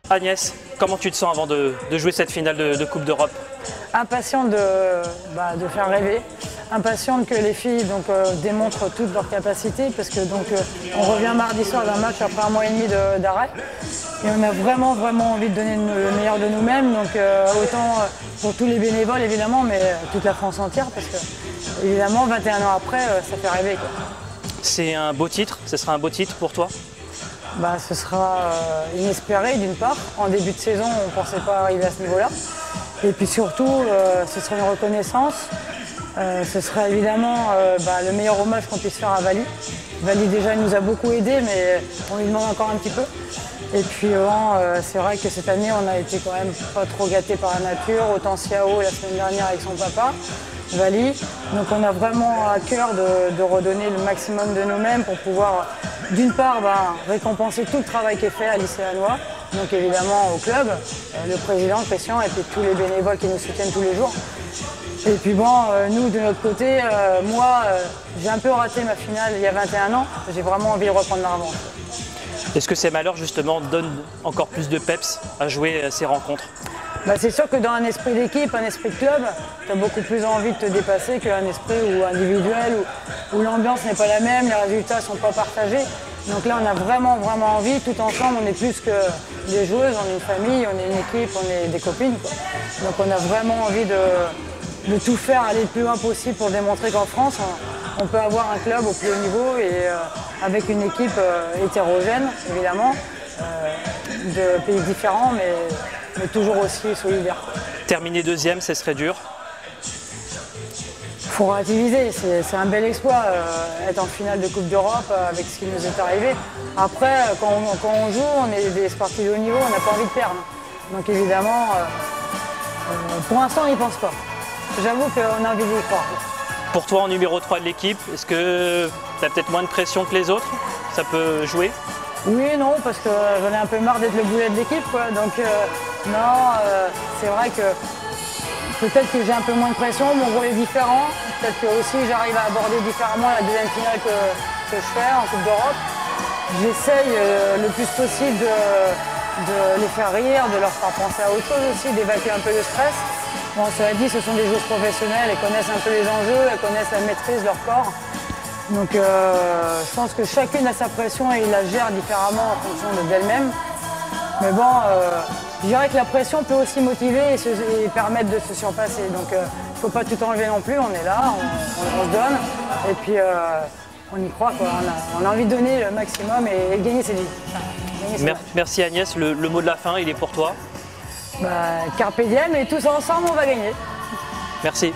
Agnès, comment tu te sens avant de jouer cette finale de Coupe d'Europe? Impatiente de faire rêver, impatiente que les filles démontrent toutes leurs capacités parce que on revient mardi soir d'un match après un mois et demi d'arrêt et on a vraiment envie de donner le meilleur de nous-mêmes, autant pour tous les bénévoles évidemment, mais toute la France entière parce que évidemment 21 ans après ça fait rêver, quoi. C'est un beau titre, ce sera un beau titre pour toi? Ce sera inespéré d'une part. En début de saison, on ne pensait pas arriver à ce niveau-là. Et puis surtout, ce sera une reconnaissance. Ce sera évidemment le meilleur hommage qu'on puisse faire à Vali. Vali déjà nous a beaucoup aidés, mais on lui demande encore un petit peu. Et puis c'est vrai que cette année, on a été quand même pas trop gâtés par la nature. Autant Xiao la semaine dernière avec son papa, Vali. Donc on a vraiment à cœur de redonner le maximum de nous-mêmes pour pouvoir, d'une part, récompenser tout le travail qui est fait à Lycéanois, donc évidemment au club, le président, Christian, et puis tous les bénévoles qui nous soutiennent tous les jours. Et puis nous de notre côté, moi j'ai un peu raté ma finale il y a 21 ans, j'ai vraiment envie de reprendre la revanche. Est-ce que ces malheurs justement donnent encore plus de peps à jouer ces rencontres? C'est sûr que dans un esprit d'équipe, un esprit de club, tu as beaucoup plus envie de te dépasser qu'un esprit individuel où l'ambiance n'est pas la même, les résultats ne sont pas partagés. Donc là, on a vraiment envie, tout ensemble, on est plus que des joueuses, on est une famille, on est une équipe, on est des copines, quoi. Donc on a vraiment envie de tout faire, aller le plus loin possible pour démontrer qu'en France, on peut avoir un club au plus haut niveau et avec une équipe hétérogène, évidemment, de pays différents, mais toujours aussi solidaire. Terminer deuxième, ce serait dur? Il faut relativiser, c'est un bel exploit, être en finale de Coupe d'Europe avec ce qui nous est arrivé. Après, quand on joue, on est des sportifs de haut niveau, on n'a pas envie de perdre. Donc évidemment, pour l'instant, on n'y pense pas. J'avoue qu'on a envie d'y croire. Pour toi, en numéro 3 de l'équipe, est-ce que tu as peut-être moins de pression que les autres? Ça peut jouer? Oui et non, parce que j'en ai un peu marre d'être le boulet de l'équipe, quoi. Donc c'est vrai que peut-être que j'ai un peu moins de pression, mon rôle est différent. Peut-être que aussi j'arrive à aborder différemment la deuxième finale que je fais en Coupe d'Europe. J'essaye le plus possible de les faire rire, de leur faire penser à autre chose aussi, d'évacuer un peu le stress. Bon, cela dit, ce sont des joueuses professionnelles, elles connaissent un peu les enjeux, elles connaissent la maîtrise de leur corps. Donc je pense que chacune a sa pression et la gère différemment en fonction d'elle-même. Mais je dirais que la pression peut aussi motiver et permettre de se surpasser. Donc il ne faut pas tout enlever non plus, on est là, on se donne. Et puis on y croit, quoi. On a envie de donner le maximum et gagner ses vies. Merci Agnès, le mot de la fin, il est pour toi. Carpe diem et tous ensemble, on va gagner. Merci.